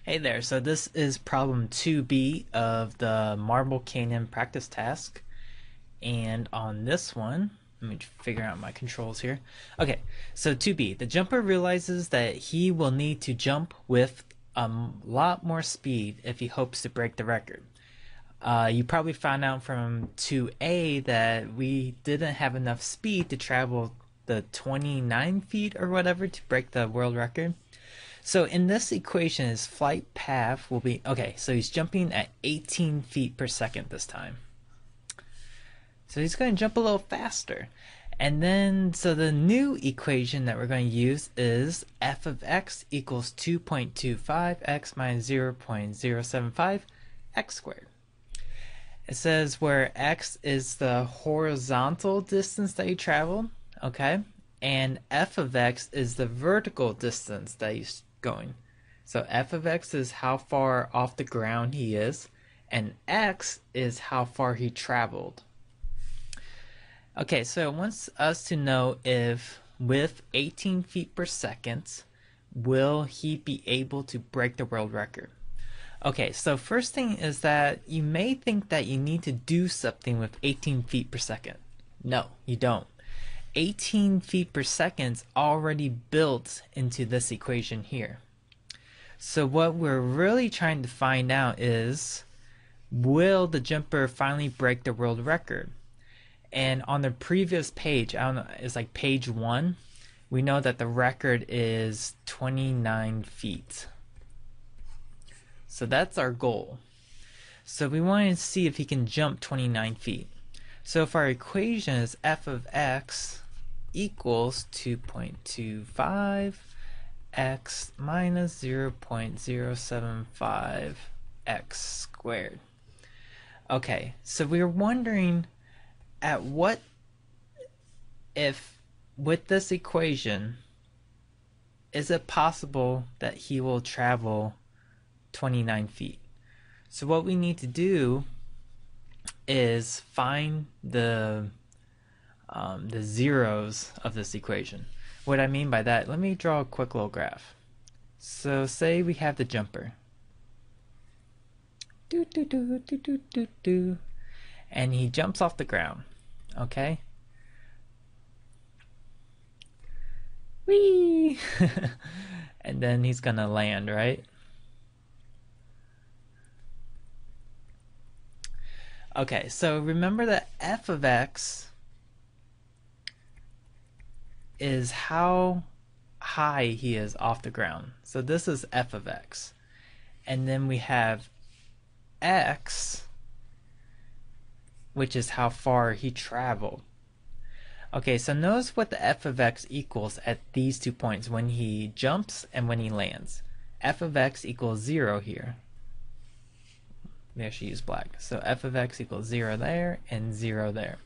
Hey there, so this is problem 2B of the Marble Canyon practice task. And on this one, let me figure out my controls here. Okay, so 2B, the jumper realizes that he will need to jump with a lot more speed if he hopes to break the record. You probably found out from 2A that we didn't have enough speed to travel the 29 feet or whatever to break the world record. So in this equation, his flight path will be, okay, so he's jumping at 18 feet per second this time. So he's going to jump a little faster. And then, so the new equation that we're going to use is f of x equals 2.25 x minus 0.075 x squared. It says where x is the horizontal distance that you traveled, okay? And f of x is the vertical distance that he's going. So f of x is how far off the ground he is, and x is how far he traveled. Okay, so it wants us to know if with 18 feet per second, will he be able to break the world record? Okay, so first thing is that you may think that you need to do something with 18 feet per second. No, you don't. 18 feet per second is already built into this equation here. So what we're really trying to find out is, will the jumper finally break the world record? And on the previous page, I don't know, it's like page 1, we know that the record is 29 feet. So that's our goal. So we want to see if he can jump 29 feet. So if our equation is f of x equals 2.25 x minus 0.075 x squared. Okay, so we were wondering at what if with this equation, is it possible that he will travel 29 feet? So what we need to do is find the zeros of this equation. What I mean by that, let me draw a quick little graph. So say we have the jumper. Do, do, do, do, do, do, do. And he jumps off the ground. Okay? Whee! And then he's gonna land, right? Okay, so remember that f of x is how high he is off the ground. So this is f of x. And then we have x, which is how far he traveled. Okay, so notice what the f of x equals at these 2 points, when he jumps and when he lands. F of x equals 0 here. Maybe I should use black. So f of x equals 0 there and 0 there.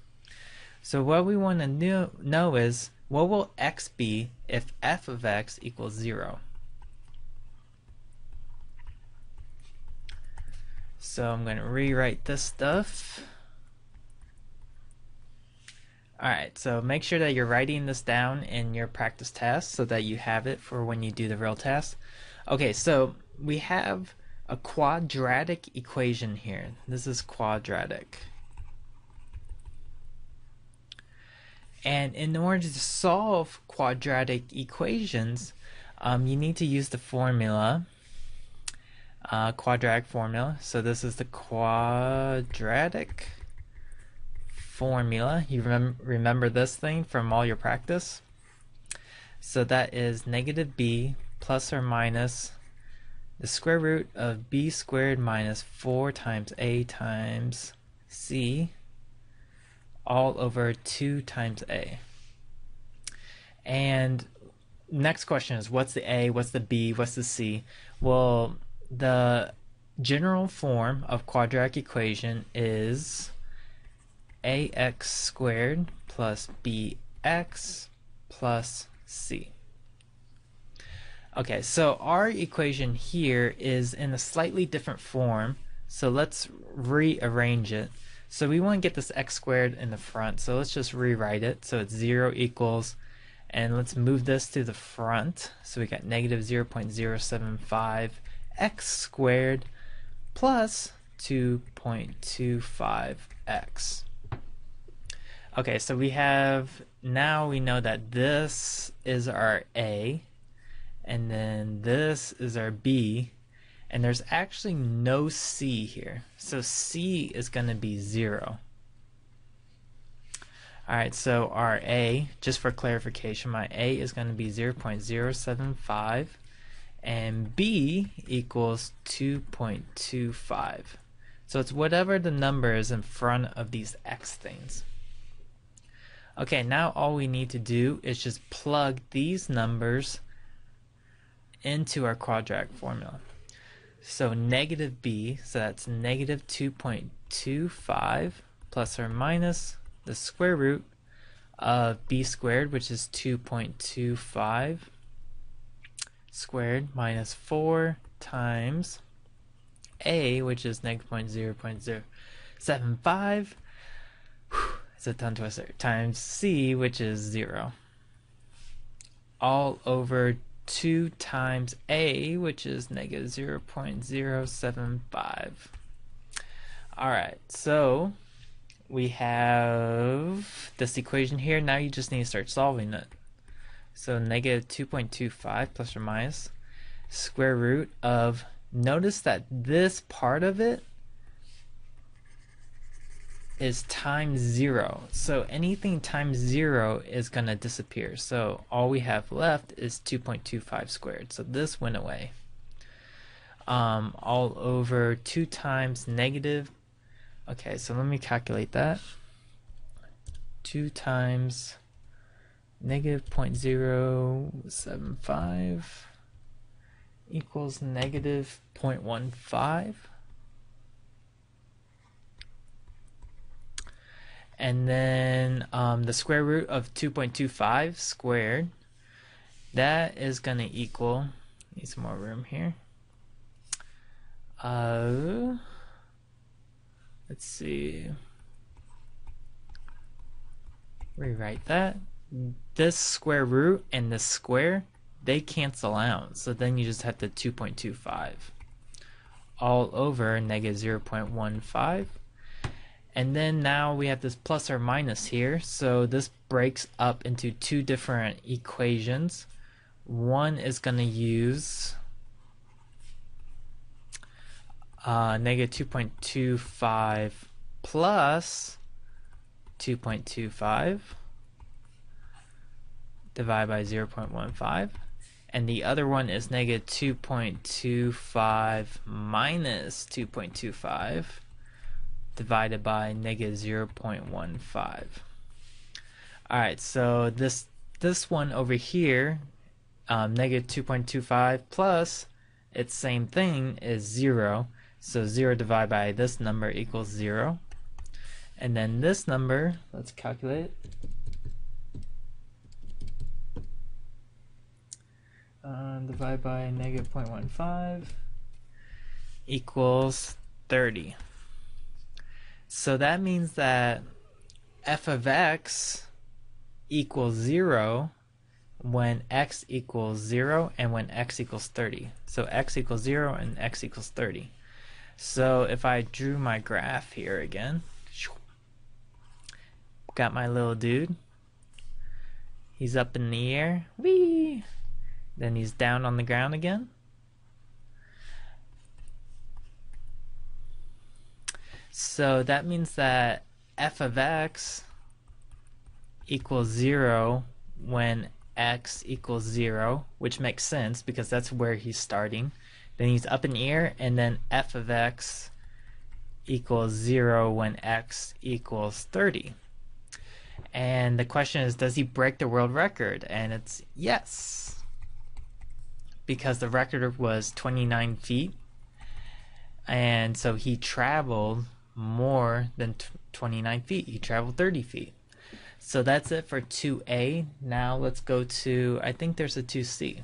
So what we want to know is, what will x be if f of x equals 0? So I'm going to rewrite this stuff. Alright, so make sure that you're writing this down in your practice task so that you have it for when you do the real test. Okay, so we have a quadratic equation here. This is quadratic. And in order to solve quadratic equations, you need to use the formula, quadratic formula. So this is the quadratic formula. You remember this thing from all your practice? So that is negative b plus or minus the square root of b squared minus 4 times a times c all over 2 times a. And next question is, what's the a, what's the b, what's the c? Well, the general form of quadratic equation is ax squared plus bx plus c. Okay, so our equation here is in a slightly different form, so let's rearrange it. So we want to get this x squared in the front, so let's just rewrite it. So it's 0 equals, and let's move this to the front. So we got negative 0.075 x squared plus 2.25x. Okay, so now we know that this is our A, and then this is our B, and there's actually no C here. So C is going to be 0. Alright, so our A, just for clarification, my A is going to be 0.075, and B equals 2.25. So it's whatever the number is in front of these X things. Okay, now all we need to do is just plug these numbers into our quadratic formula. So negative b, so that's negative 2.25 plus or minus the square root of b squared, which is 2.25 squared, minus 4 times a, which is negative 0.075, it's a tongue twister, times c, which is 0, all over 2 times a, which is negative 0.075. Alright, so we have this equation here. Now you just need to start solving it. So negative 2.25 plus or minus square root of, notice that this part of it is times 0. So anything times 0 is going to disappear. So all we have left is 2.25 squared. So this went away. All over 2 times negative. Okay, so let me calculate that. 2 times negative 0.075 equals negative 0.15. And then the square root of 2.25 squared, that is going to equal, need some more room here. Let's see. Rewrite that. This square root and this square, they cancel out. So then you just have the 2.25 all over negative 0.15. And then now we have this plus or minus here, so this breaks up into 2 different equations. One is going to use negative 2.25 plus 2.25 divided by 0.15, and the other one is negative 2.25 minus 2.25 divided by negative 0.15. Alright, so this one over here, negative 2.25 plus its same thing is 0. So 0 divided by this number equals 0. And then this number, let's calculate. Divided by negative 0.15 equals 30. So that means that f of x equals 0 when x equals 0 and when x equals 30. So x equals 0 and x equals 30. So if I drew my graph here again, got my little dude. He's up in the air. Whee! Then he's down on the ground again. So that means that f of x equals 0 when x equals 0, which makes sense because that's where he's starting. Then he's up in the air, and then f of x equals 0 when x equals 30. And the question is, does he break the world record? And it's yes, because the record was 29 feet, and so he traveled more than 29 feet. He traveled 30 feet. So that's it for 2A. Now let's go to, I think there's a 2C.